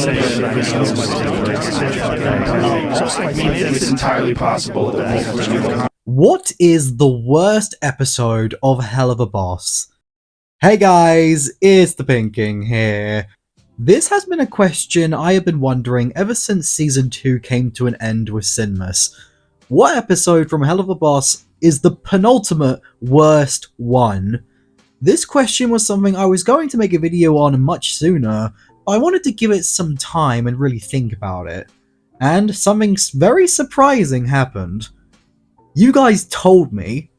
It's entirely possible that what is the worst episode of Helluva Boss? Hey guys, it's the Pinking here. This has been a question I have been wondering ever since Season 2 came to an end with Sinmas. What episode from Helluva Boss is the penultimate worst one? This question was something I was going to make a video on much sooner, but I wanted to give it some time and really think about it. And something very surprising happened. You guys told me.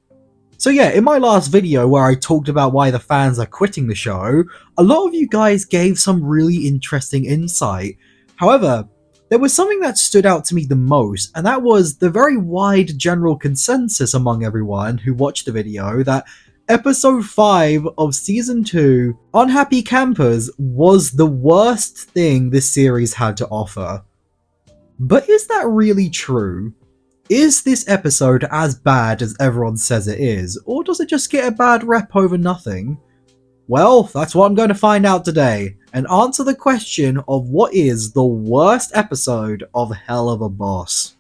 So yeah, in my last video where I talked about why the fans are quitting the show, a lot of you guys gave some really interesting insight. However, there was something that stood out to me the most, and that was the very wide general consensus among everyone who watched the video that Episode 5 of Season 2, Unhappy Campers, was the worst thing this series had to offer. But is that really true? Is this episode as bad as everyone says it is, or does it just get a bad rep over nothing? Well, that's what I'm going to find out today, and answer the question of what is the worst episode of Helluva Boss.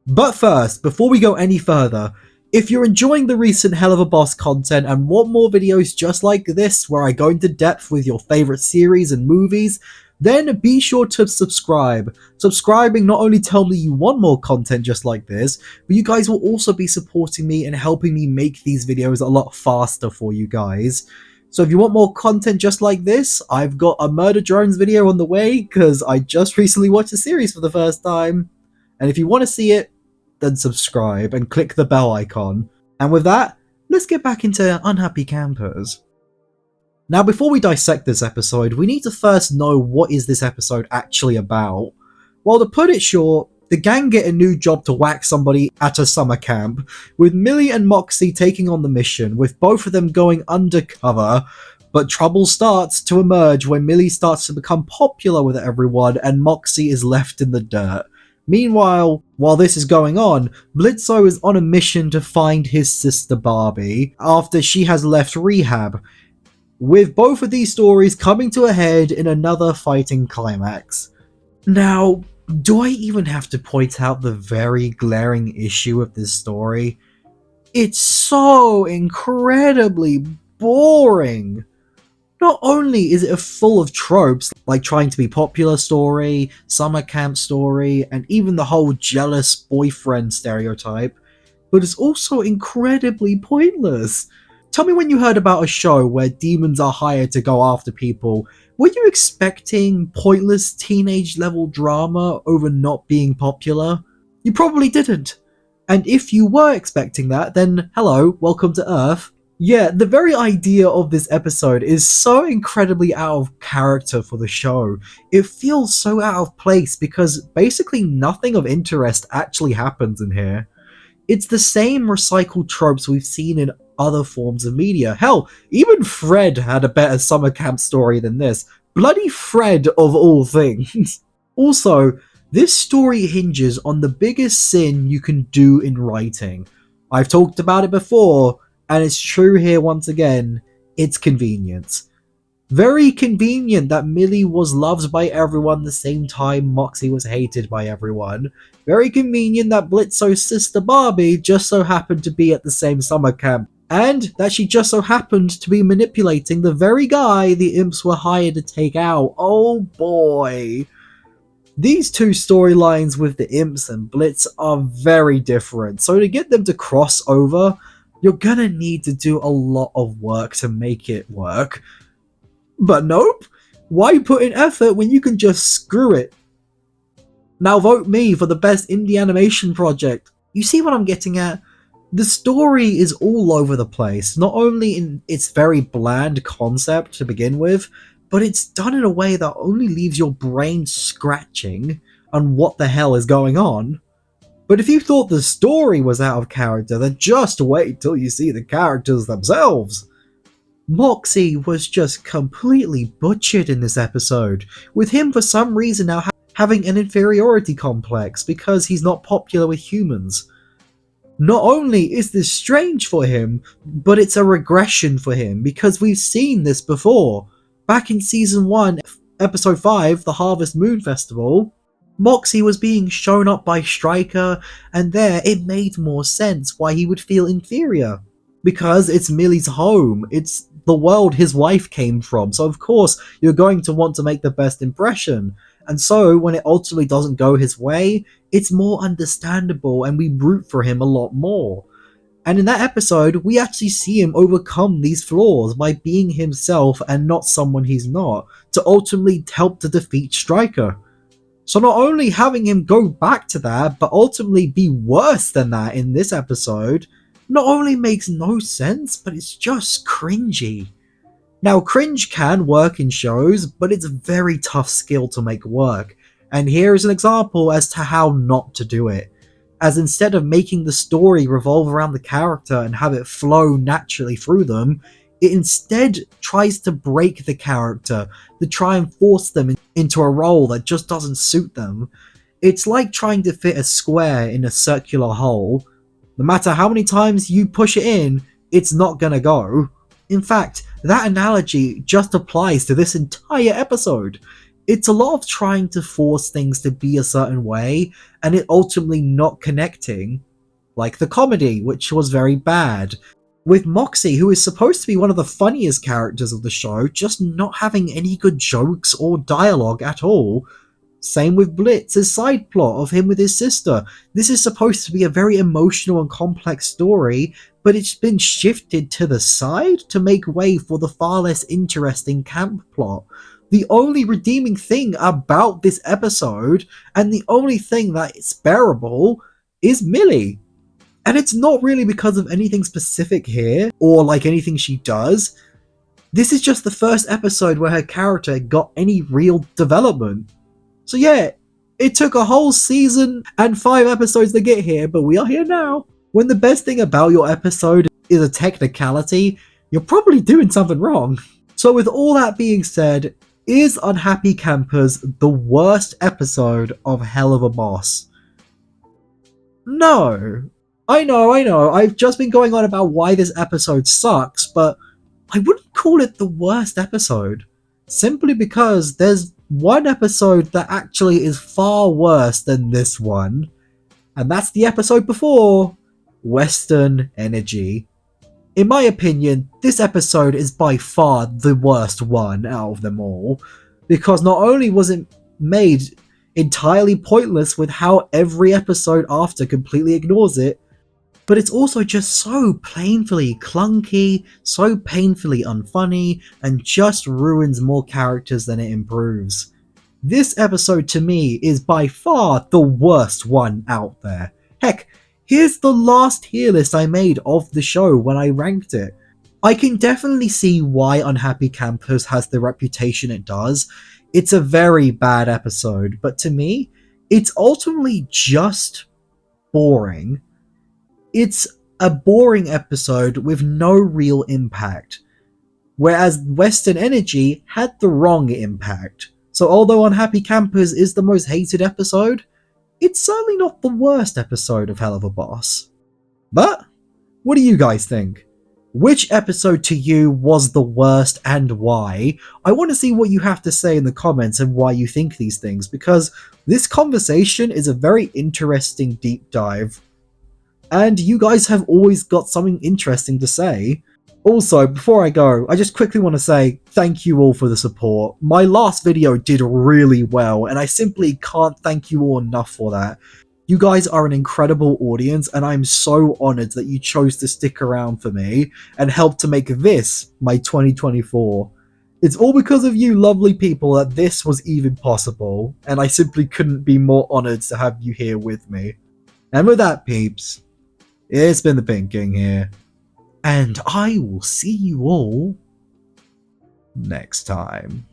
But first, before we go any further, if you're enjoying the recent Helluva Boss content and want more videos just like this where I go into depth with your favourite series and movies, then be sure to subscribe. Subscribing not only tells me you want more content just like this, but you guys will also be supporting me and helping me make these videos a lot faster for you guys. So if you want more content just like this, I've got a Murder Drones video on the way because I just recently watched the series for the first time. And if you want to see it, then subscribe and click the bell icon. And with that, let's get back into Unhappy Campers. Now, before we dissect this episode, we need to first know what is this episode actually about. Well, to put it short, the gang get a new job to whack somebody at a summer camp, with Millie and Moxie taking on the mission, with both of them going undercover, but trouble starts to emerge when Millie starts to become popular with everyone and Moxie is left in the dirt. Meanwhile, while this is going on, Blitzo is on a mission to find his sister Barbie after she has left rehab, with both of these stories coming to a head in another fighting climax. Now, do I even have to point out the very glaring issue of this story? It's so incredibly boring! Not only is it full of tropes, like trying to be popular story, summer camp story, and even the whole jealous boyfriend stereotype, but it's also incredibly pointless. Tell me when you heard about a show where demons are hired to go after people, were you expecting pointless teenage level drama over not being popular? You probably didn't. And if you were expecting that, then hello, welcome to Earth. Yeah, the very idea of this episode is so incredibly out of character for the show. It feels so out of place because basically nothing of interest actually happens in here. It's the same recycled tropes we've seen in other forms of media. Hell, even Fred had a better summer camp story than this. Bloody Fred of all things. Also, this story hinges on the biggest sin you can do in writing. I've talked about it before, and it's true here once again. It's convenience. Very convenient that Millie was loved by everyone the same time Moxie was hated by everyone. Very convenient that Blitzo's sister Barbie just so happened to be at the same summer camp, and that she just so happened to be manipulating the very guy the imps were hired to take out. Oh boy. These two storylines with the imps and Blitz are very different, so to get them to cross over, you're gonna need to do a lot of work to make it work. But nope, why put in effort when you can just screw it? Now vote me for the best indie animation project. You see what I'm getting at? The story is all over the place, not only in its very bland concept to begin with, but it's done in a way that only leaves your brain scratching on what the hell is going on. But if you thought the story was out of character, then just wait till you see the characters themselves. Moxie was just completely butchered in this episode, with him for some reason now having an inferiority complex because he's not popular with humans. Not only is this strange for him, but it's a regression for him because we've seen this before. Back in Season 1, episode 5, the Harvest Moon Festival, Moxie was being shown up by Stryker, and there it made more sense why he would feel inferior. Because it's Millie's home, it's the world his wife came from, so of course you're going to want to make the best impression. And so when it ultimately doesn't go his way, it's more understandable and we root for him a lot more. And in that episode, we actually see him overcome these flaws by being himself and not someone he's not, to ultimately help to defeat Stryker. So not only having him go back to that, but ultimately be worse than that in this episode, not only makes no sense, but it's just cringy. Now, cringe can work in shows, but it's a very tough skill to make work, and here is an example as to how not to do it. As instead of making the story revolve around the character and have it flow naturally through them, it instead tries to break the character, to try and force them into a role that just doesn't suit them. It's like trying to fit a square in a circular hole. No matter how many times you push it in, it's not gonna go. In fact, that analogy just applies to this entire episode. It's a lot of trying to force things to be a certain way, and it ultimately not connecting. Like the comedy, which was very bad. With Moxie, who is supposed to be one of the funniest characters of the show, just not having any good jokes or dialogue at all. Same with Blitz's side plot of him with his sister. This is supposed to be a very emotional and complex story, but it's been shifted to the side to make way for the far less interesting camp plot. The only redeeming thing about this episode, and the only thing that is bearable, is Millie. And it's not really because of anything specific here, or like anything she does. This is just the first episode where her character got any real development. So yeah, it took a whole season and 5 episodes to get here, but we are here now. When the best thing about your episode is a technicality, you're probably doing something wrong. So with all that being said, is Unhappy Campers the worst episode of Helluva Boss? No. I know, I've just been going on about why this episode sucks, but I wouldn't call it the worst episode. Simply because there's one episode that actually is far worse than this one, and that's the episode before, Western Energy. In my opinion, this episode is by far the worst one out of them all, because not only was it made entirely pointless with how every episode after completely ignores it, but it's also just so painfully clunky, so painfully unfunny, and just ruins more characters than it improves. This episode to me is by far the worst one out there. Heck, here's the last tier list I made of the show when I ranked it. I can definitely see why Unhappy Campers has the reputation it does. It's a very bad episode, but to me, it's ultimately just boring. It's a boring episode with no real impact, whereas Western Energy had the wrong impact. So although Unhappy Campers is the most hated episode, it's certainly not the worst episode of Helluva Boss. But, what do you guys think? Which episode to you was the worst and why? I want to see what you have to say in the comments and why you think these things, because this conversation is a very interesting deep dive. And you guys have always got something interesting to say. Also, before I go, I just quickly want to say thank you all for the support. My last video did really well, and I simply can't thank you all enough for that. You guys are an incredible audience, and I'm so honoured that you chose to stick around for me and help to make this my 2024. It's all because of you lovely people that this was even possible, and I simply couldn't be more honoured to have you here with me. And with that, peeps, it's been the Pink King here, and I will see you all next time.